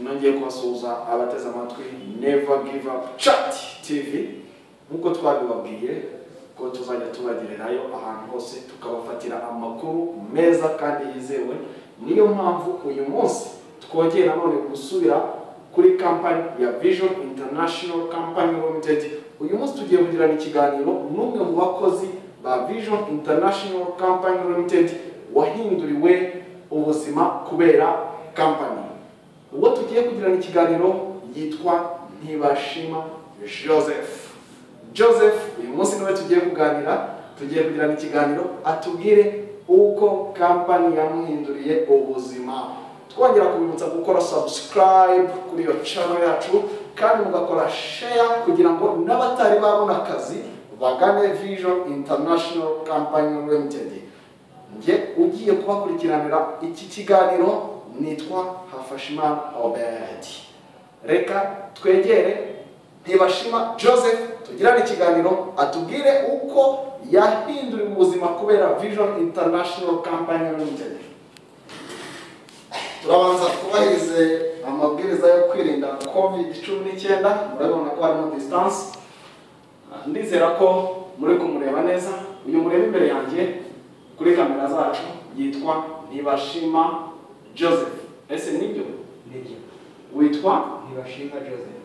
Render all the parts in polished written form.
nongeye kubasuhuza abateze amatwi Never Give Up Chat TV. Nkuko twabibabwiye ko tuzajya tubagirirayo ahantu hose tukabafatira amakuru meza kandi yizewe. Niyo mpamvu uyu munsi twongeye nanone gusubira kuri company ya Vision International Company Limited. Uyu munsi tugiye kugirana ikiganiro n'umwe mu bakozi ba Vision International Company Limited wahinduriwe ubuzima kubera company. Uwo tugiye kugirana ikiganiro yitwa Ntibashima Joseph. Uyu munsi niwe tugiye kuganira, tugiye kugirana ikiganiro atubwire uko company yamuhinduriye ubuzima. Twongera kubibutsa gukora subscribe kuri iyo channel yacu kandi mugakora share kugira ngo n'abatari babona akazi bagane Vision International Company Limited. Nge ugiye kubakurikiranira iki kiganiro nitwa Hafashimana Obed. Reka twegere Ntibashima Joseph tugirane ikiganiro atubwire uko yahinduriye ubuzima kubera Vision International Company Limited. Turabanza kubahirize amabwiriza yo kwirinda COVID-19. Murabona ko harimo distance. Ndizera ko muri kumureba neza. Uyu mureba imbere yanjye kuri kamera zacu yitwa Ntibashima Joseph. Ese nibyo? Nibyo. Witwa Ntibashima Joseph.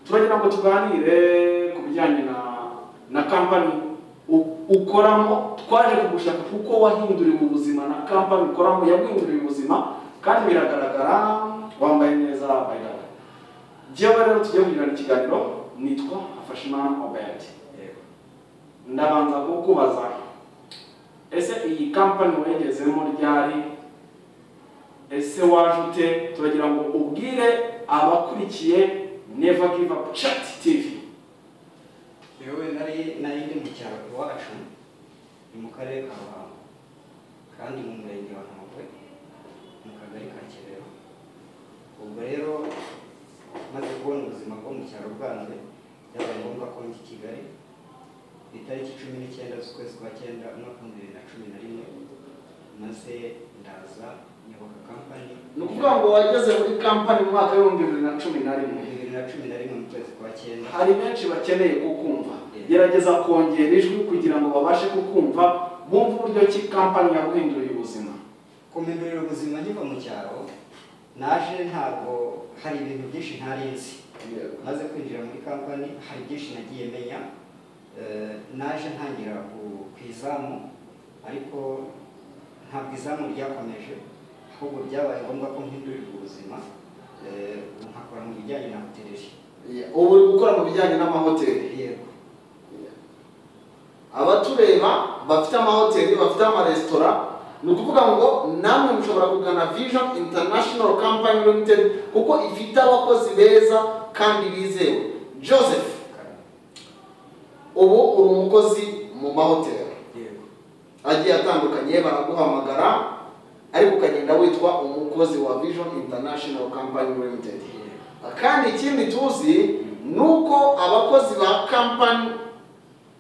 Turagira ngo tuganire ku bijyanye na company ukoramo. Twaje kugushaka kuko wahinduriye ubuzima na company ukoramo yaguhinduriye ubuzima kandi biragaragara wambaye neza bayira. Jewe rero tugiye kugirana ikiganiro nitwa Hafashimana Obed. Ndabanza kukubaza, ese iyi company wegezemo ryari? Ese wajute? Turagira ngo ubwire abakurikiye Never Give Up Chat TV. Yewe nari ndi mu cyaro iwacu ni mu karere ka Ruhango kandi mu murenge wa Ntongwe mu kagari ka Kibero. Ubwo rero maze kubona ubuzima bwo mu cyaro bwanze byabaye ngombwa ko njya i Kigali itariki 19 z'ukwezi kwa 9 umwaka wa 2011 maze ndaza nyoboka company. Ni ukuvuga ngo wageze muri company mu mwaka wa 2011 mu kwezi kwa 9. Hari benshi bakeneye kukumva. Gerageza kongera ijwi kugira ngo babashe kukumva bumve uburyo ki company yaguhinduriye ubuzima. Kumhindurira ubuzima nkiva mu cyaro naje ntabwo hari ibintu byinshi ntari nzi. Maze kwinjira muri company hari byinshi nagiye menya. Naje ntangira kwizamu ariko ntabwo izamu ryakomeje ahubwo byabaye ngombwa ko mpindurira ubuzima nkakora mu bijyanye na hoteli. Ubu uri gukora mu bijyanye n'amahoteli. Yego. Abatureba bafite amahoteli, bafite amaresitora, ni ukuvuga ngo namwe mushobora kugana Vision International Company Limited kuko ifite abakozi beza kandi bizewe. Joseph, ubu uri umukozi mu mahoteli. Yego. Agiye atandukanye baraguhamagara ariko ukagenda witwa umukozi wa Vision International Company Limited. Kandi ikindi tuzi nuko abakozi ba company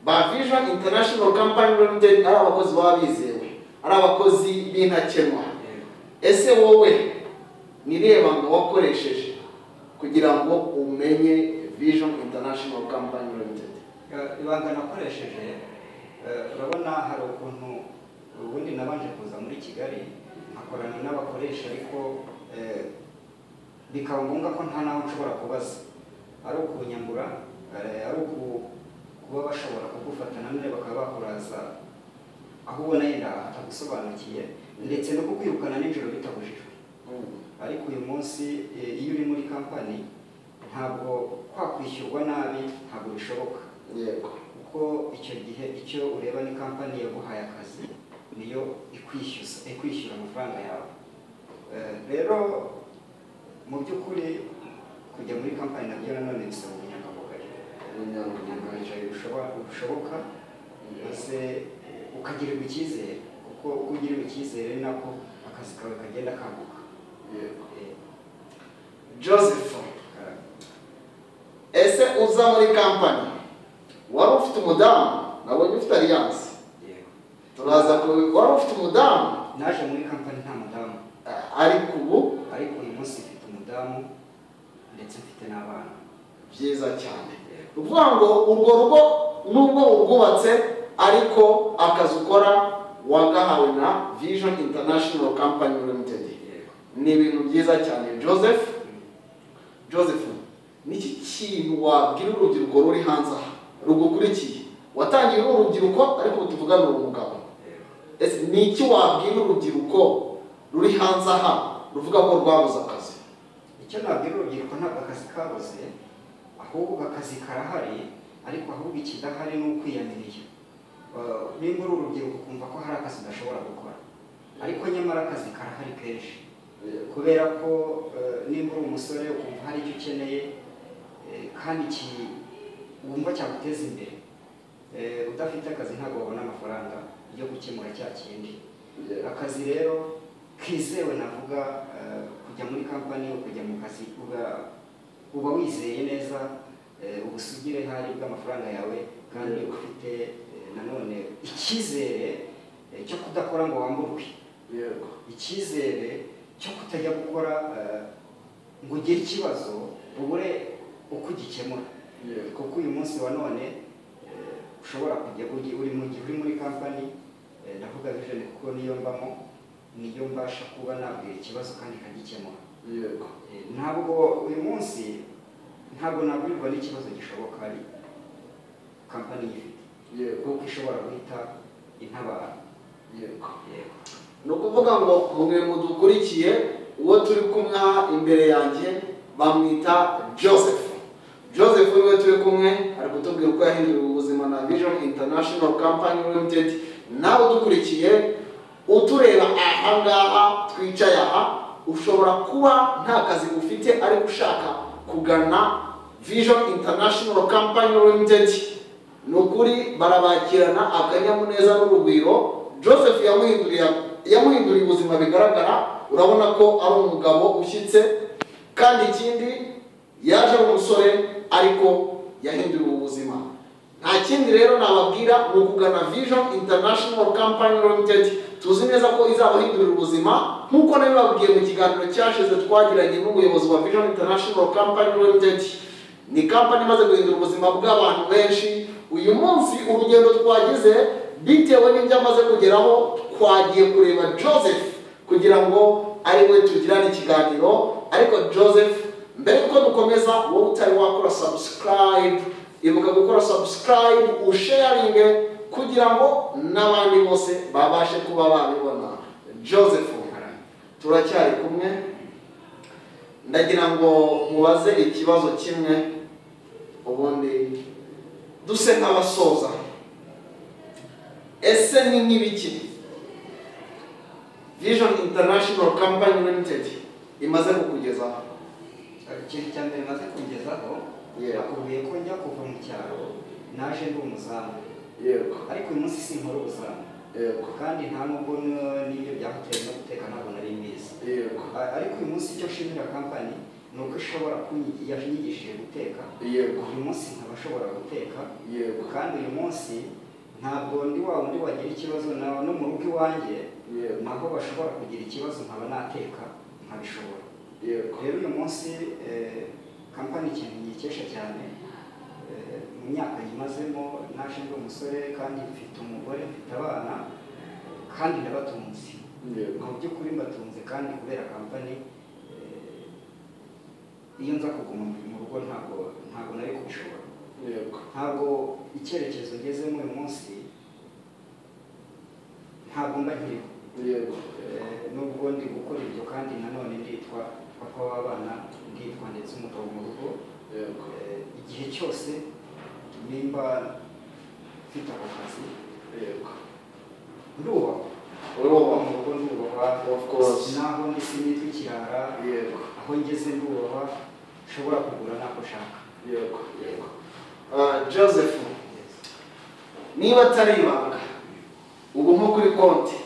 ba Vision International Company Limited ari abakozi babizewe, ari abakozi b'intakenwa. Ese wowe nireba ngo wakoresheje kugira ngo umenye Vision International Company Limited? Ibanga nakoresheje urabona hari ukuntu ubundi nabanje kuza muri Kigali nkakorana n'abakoresha ariko bikaba ngombwa ko nta naho nshobora kubaza, ari ukunyambura, ari kuba bashobora kugufata namwe bakaba bakuraza aho ubona yenda atagusobanukiye ndetse no kukwirukana nijoro bitabujijwe. Ariko uyu munsi iyo uri muri company ntabwo kwakwishyurwa nabi ntabwo bishoboka. Yego. Kuko icyo gihe icyo ureba ni company yaguhaye akazi niyo ikwishyura amafaranga yawe. Rero mu by'ukuri kujya muri company nabyo nanone bisaba ubunyangamugayo bushoboka maze ukagirirwa icyizere kuko ugirirwa icyizere nako akazi kawe kagenda kaguka. Joseph, ese uza muri company wari ufite umudamu? Nabonye ufite alliance. Turaza ko wari ufite umudamu. Naje muri company nta mudamu. Ariko ubu uyu munsi mfite umudamu ndetse mfite n'abana. Byiza cyane. Uvuga ngo urwo rugo nubwo urwubatse ariko akazi ukora wagahawe na Vision International Company Limited. Ni ibintu byiza cyane. Joseph, niki kintu wabwira urubyiruko ruri hanze aha rugukurikiye? Watangiye urubyiruko ariko tuvugana umugabo. Ese niki wabwira urubyiruko ruri hanze aha ruvuga ko rwabuze akazi? Icyo nabwira urubyiruko ntabwo akazi kabuze, ahubwo akazi karahari, ariko ahubwo ikidahari ni ukwiyamiriye. Nimba uri urubyiruko kumva ko hari akazi udashobora gukora, ariko nyamara akazi karahari kenshi, kubera ko nimba uri umusore ukumva hari icyo ukeneye kandi wumva cyaguteza imbere, udafite akazi ntabwo wabona amafaranga yo gukemura cya kindi. Akazi rero kizewe navuga kujya muri kampani, kujya mu kazi uba wizeye neza ubusugire hari bw'amafaranga yawe, kandi ufite nanone icyizere cyo kudakora ngo wamburwe, icyizere cyo kutajya gukora ngo ugire ikibazo ubure uko ugikemura. Kuko uyu munsi wa none ushobora kujya uri muri kampani, ndavuga Vision kuko niyo mbamo, niyo mbasha kuba nabwira ikibazo kandi kagikemura. Ntabwo uyu munsi ntabwo nabwirwa n'ikibazo gishoboka ari kampani ifite, kuko ishobora guhita intabara. Ni ukuvuga ngo mwe mudukurikiye, uwo turi kumwe imbere yanjye bamwita Joseph niwe turi kumwe, ari kutubwira uko yahinduriwe ubuzima na Vision International Company Limited. Nawe udukurikiye utureba aha ngaha twicaye aha, ushobora kuba nta kazi ufite ariko ushaka kugana Vision International Company Limited. Nukuri barabakirana akanyamuneza n'urugwiro. Joseph yamuhinduriye ubuzima bigaragara, urabona ko ari umugabo ushyitse, kandi ikindi yaje umusore ariko yahinduriwe ubuzima. Nta kindi rero nababwira ni ukugana Vision International Company Limited. Tuzi neza ko izabahindurira ubuzima nk'uko nabibabwiye mu kiganiro cyashize twagiranye n'umuyobozi wa Vision International Company Limited. Ni company imaze guhindura ubuzima bw'abantu benshi. Uyu munsi urugendo twagize bitewe n'ibyo amaze kugeraho, twagiye kureba Joseph kugira ngo ari we tugirane ikiganiro. Ariko Joseph, mbere yuko dukomeza, wowe utari wakora subscribe, ibuka gukora subscribe, usharinge kugira ngo n'abandi bose babashe kuba babibona. Joseph, turacyari kumwe, ndagira ngo mubaze ikibazo kimwe ubundi duse nk'abasoza. Ese ni nk'ibiki Vision International Company Limited imaze kukugezaho? Ikintu cya mbere imaze kugezaho, nakubwiye ko njya kuva mu cyaro naje ndi umuzamu. Ariko uyu munsi sinkora ubuzamu, kandi nta nubwo n'ibyo bya hoteli no guteka ntabwo nari mbizi. Ariko uyu munsi icyo nshimira kampani ni uko ishobora yanyigishije guteka. Uyu munsi nkaba ashobora guteka, kandi uyu munsi ntabwo ndi wa wundi wagira ikibazo no mu rugo iwanjye, naho bashobora kugira ikibazo nkaba nateka nkabishobora. Rero uyu munsi kampani ikintu nyikesha cyane, mu myaka nyimazemo naje ndi umusore kandi mfite umugore, mfite abana kandi ndabatunze. Mu by'ukuri mbatunze kandi kubera kampani. Iyo nza kuguma mu rugo ntabwo nari kubishobora. Ntabwo icyerekezo ngezemo uyu munsi ntabwo mba nkiriho. Nubwo ndi gukora ibyo kandi nanone nditwa papa w'abana, nditwa ndetse umugabo mu rugo. Igihe cyose nimba mfite ako kazi ndubahwa mu rugo, ndubahwa naho ndi sinitwa ikirara, aho ngeze ndubahwa, nshobora kugura nako ushaka. Joseph, niba atari ibanga, ubu nko kuri konti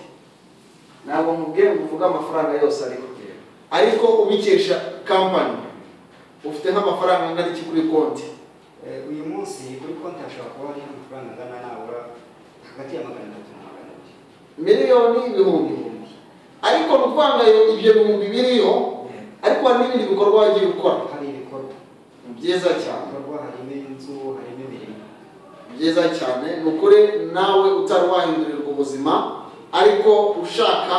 ntabwo mubwiye kuvuga amafaranga yose ariko ubikesha kampani ufite nk'amafaranga angana iki kuri konti? Uyu munsi kuri konti hashobora kuba hari amafaranga angana nabura hagati ya 300 na 400 miliyoni ibihumbi. Ariko n'ukwanga ibyo bihumbi biriyo, ariko hari n'ibindi bikorwa wagiye ukora. Hari ibikorwa byiza cyane, harimo inzu, harimo imirimo. byiza cyane. Ni ukuri nawe utari wahindurirwa ubuzima ariko ushaka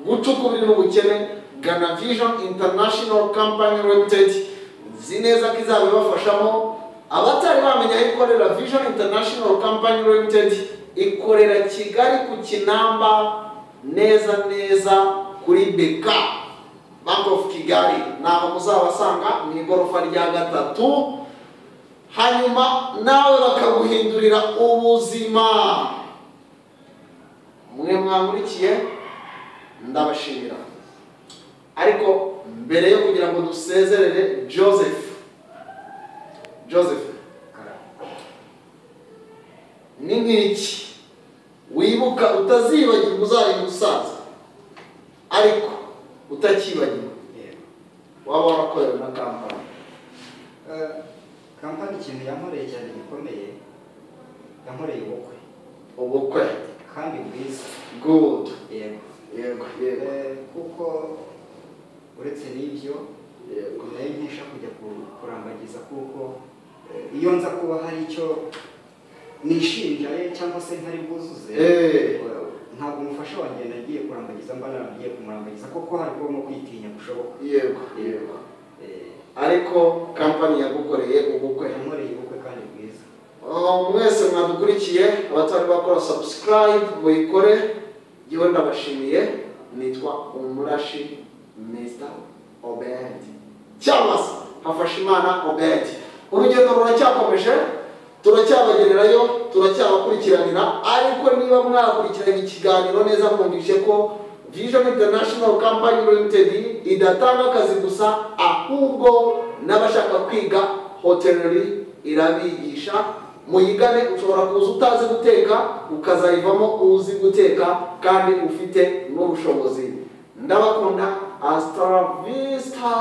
gucukubira n'ubukene, Ghana Vision International Company Limited nzi neza ko izabibafashamo. Abatari bamenya aho ikorera, Vision International Company Limited ikorera Kigali ku Kinamba, neza kuri BK Bank of Kigali, naho muzabasanga mu igorofa rya 3, hanyuma nawe bakaguhindurira ubuzima. Mwe mwamurikiye ndabashimira, ariko mbere yo kugira ngo dusezerere Joseph, ni nk'iki wibuka utazibagirwa uzarinda usaza ariko utakibagirwa waba warakorewe na kampani? Kampani ikintu yankoreye cyane gikomeye, yankoreye ubukwe kandi bwiza. Good. Yego. Kuko uretse n'ibyo nayo nkesha kujya kurambagiza, kuko iyo nza kuba hari icyo nishinjaye cyangwa se ntari bwuzuze, ntabwo umufasha wanjye nagiye kurambagiza mba naragiye kumurambagiza, kuko hari kuba no kwitinya gushoboka. Yego. Ariko kampani yagukoreye ubukwe, yankoreye ubukwe kandi bwiza. Mwese mwadukurikiye, abatari bakora subscribe muyikore. Yewe ndabashimiye. Nitwa Umurashi Mr. Obed cyangwa se Hafashimana Obed. Urugendo ruracyakomeje, turacyabagererayo, turacyabakurikiranira, ariko niba mwakurikiranye ikiganiro neza mwumvise ko Vision International Company Limited idatanga akazi gusa, ahubwo n'abashaka kwiga hotellerie irabigisha. Muyigane, ushobora kuza utazi guteka ukazayivamo uzi guteka kandi ufite n'ubushobozi. Ndabakunda. Hasta la vista.